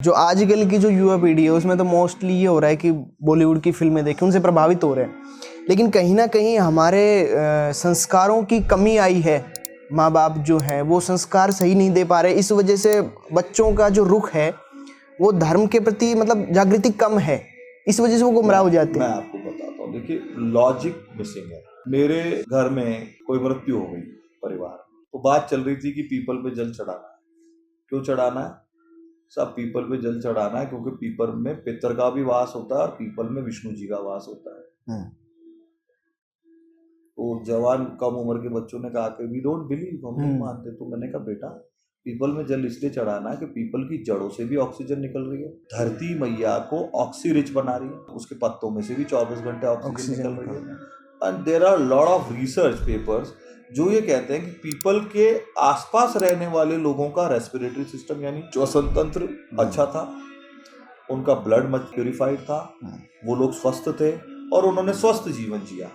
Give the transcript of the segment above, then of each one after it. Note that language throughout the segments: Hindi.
जो आजकल की जो युवा पीढ़ी है उसमें तो मोस्टली ये हो रहा है कि बॉलीवुड की फिल्में देखें, उनसे प्रभावित हो रहे हैं। लेकिन कहीं ना कहीं हमारे संस्कारों की कमी आई है। माँ बाप जो हैं वो संस्कार सही नहीं दे पा रहे, इस वजह से बच्चों का जो रुख है वो धर्म के प्रति मतलब जागृति कम है, इस वजह से वो गुमराह हो जाते मैं हैं। आपको बताता हूँ, देखिए लॉजिक मिसिंग है। मेरे घर में कोई मृत्यु हो गई परिवार, तो बात चल रही थी कि पीपल पे जल चढ़ाना है। क्यों चढ़ाना है? सब पीपल पे जल चढ़ाना है क्योंकि पीपल में पितर का भी वास होता है और पीपल में विष्णु जी का वास होता है। तो जवान कम उम्र के बच्चों ने कहा कि वी डोंट बिलीव, हम नहीं मानते। तो मैंने कहा बेटा पीपल में जल इसलिए चढ़ाना है कि पीपल की जड़ों से भी ऑक्सीजन निकल रही है, धरती मैया को ऑक्सी रिच बना रही है, उसके पत्तों में से भी 24 घंटे ऑक्सीजन निकल रही है। And there are lot of research papers जो ये कहते हैं कि पीपल के आसपास रहने वाले लोगों का रेस्पिरेटरी सिस्टम यानी श्वसन तंत्र अच्छा था, उनका ब्लड मच प्यूरिफाइड था, वो लोग स्वस्थ थे और उन्होंने स्वस्थ जीवन जिया।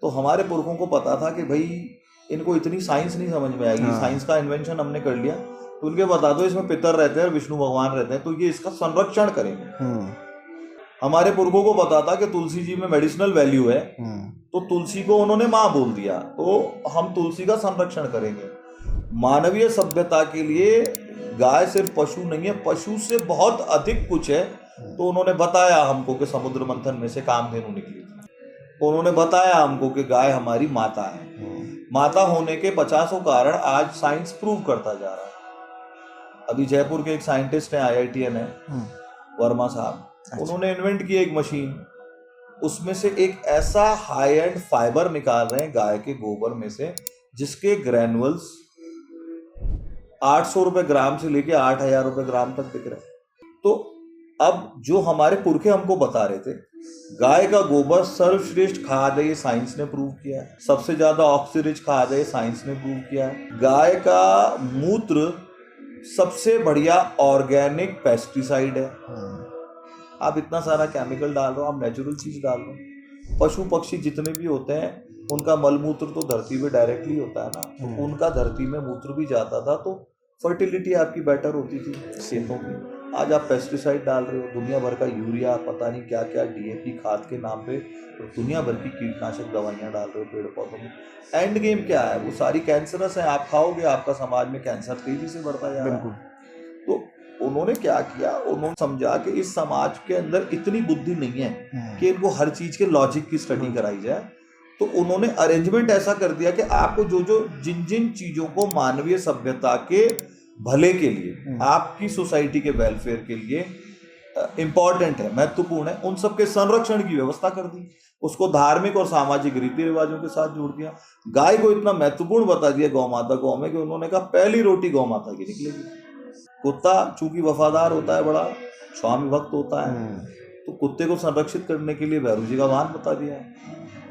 तो हमारे पुरखों को पता था कि भाई इनको इतनी साइंस नहीं समझ में आएगी, साइंस का इन्वेंशन हमने कर लिया, तो उनके बता दो इसमें पितर रहते हैं और विष्णु भगवान रहते हैं, तो ये इसका संरक्षण करेंगे। हमारे पुरखों को पता था कि तुलसी जी में मेडिसिनल वैल्यू है, तो तुलसी को उन्होंने माँ बोल दिया, तो हम तुलसी का संरक्षण करेंगे। मानवीय सभ्यता के लिए गाय सिर्फ पशु नहीं है, पशु से बहुत अधिक कुछ है। तो उन्होंने बताया हमको कि समुद्र मंथन में से कामधेनु निकली थी। उन्होंने बताया हमको कि गाय हमारी माता है। माता होने के 50 कारण आज साइंस प्रूव करता जा रहा है। अभी जयपुर के एक साइंटिस्ट हैं, IITN है, वर्मा साहब, उन्होंने इन्वेंट किया एक मशीन, उसमें से एक ऐसा हाई एंड फाइबर निकाल रहे हैं गाय के गोबर में से जिसके ग्रैनुअल्स 800 रुपए ग्राम से लेके 8000 रुपए ग्राम तक बिक रहे हैं। तो अब जो हमारे पुरखे हमको बता रहे थे गाय का गोबर सर्वश्रेष्ठ खाद है, ये साइंस ने प्रूव किया है। सबसे ज्यादा ऑक्सीरिच खाद है, साइंस ने प्रूव किया है। गाय का मूत्र सबसे बढ़िया ऑर्गेनिक पेस्टिसाइड है। आप इतना सारा केमिकल डाल रहे हो, आप नेचुरल चीज डाल रहे हो। पशु पक्षी जितने भी होते हैं उनका मलमूत्र तो धरती पे डायरेक्टली होता है ना, तो उनका धरती में मूत्र भी जाता था, तो फर्टिलिटी आपकी बेटर होती थी खेतों की। आज आप पेस्टिसाइड डाल रहे हो, दुनिया भर का यूरिया, पता नहीं क्या क्या DAP खाद के नाम पे, तो दुनिया भर की कीटनाशक दवाइयां डाल रहे हो पेड़ पौधों में। एंड गेम क्या है? वो सारी कैंसरस है, आप खाओगे आपका समाज में कैंसर तेजी से बढ़ता जा रहा है। तो उन्होंने क्या किया, उन्होंने समझा कि इस समाज के अंदर इतनी बुद्धि नहीं है कि इनको हर चीज के लॉजिक की स्टडी कराई जाए। तो उन्होंने अरेंजमेंट ऐसा कर दिया कि आपको जो जो जिन जिन चीजों को मानवीय सभ्यता के भले के लिए, आपकी सोसाइटी के वेलफेयर के लिए इंपॉर्टेंट है, महत्वपूर्ण है, उन सब के संरक्षण की व्यवस्था कर दी। उसको धार्मिक और सामाजिक रीति रिवाजों के साथ जोड़ दिया। गाय को इतना महत्वपूर्ण बता दिया गौ माता को हमें कि उन्होंने कहा पहली रोटी गौ माता की निकलेगी। कुत्ता चूंकि वफादार होता है, बड़ा स्वामी भक्त होता है, तो कुत्ते को संरक्षित करने के लिए भैरू जी का वाहन बता दिया है।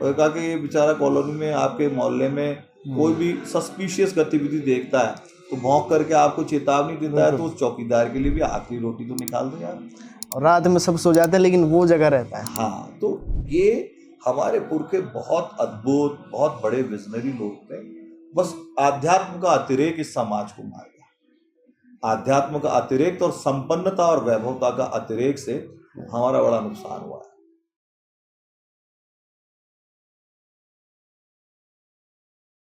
और कहा कि ये बेचारा कॉलोनी में आपके मोहल्ले में कोई भी सस्पिशियस गतिविधि देखता है तो भौंक करके आपको चेतावनी देता है, तो उस चौकीदार के लिए भी आखिरी रोटी तो निकाल दो यार। और रात में सब सो जाते हैं लेकिन वो जगह रहता है। हाँ, तो ये हमारे पुरखे बहुत अद्भुत, बहुत बड़े विजनरी लोग थे। बस आध्यात्म का अतिरेक इस समाज को मार गया। आध्यात्म का अतिरेक और संपन्नता और वैभवता का अतिरेक से हमारा बड़ा नुकसान हुआ है।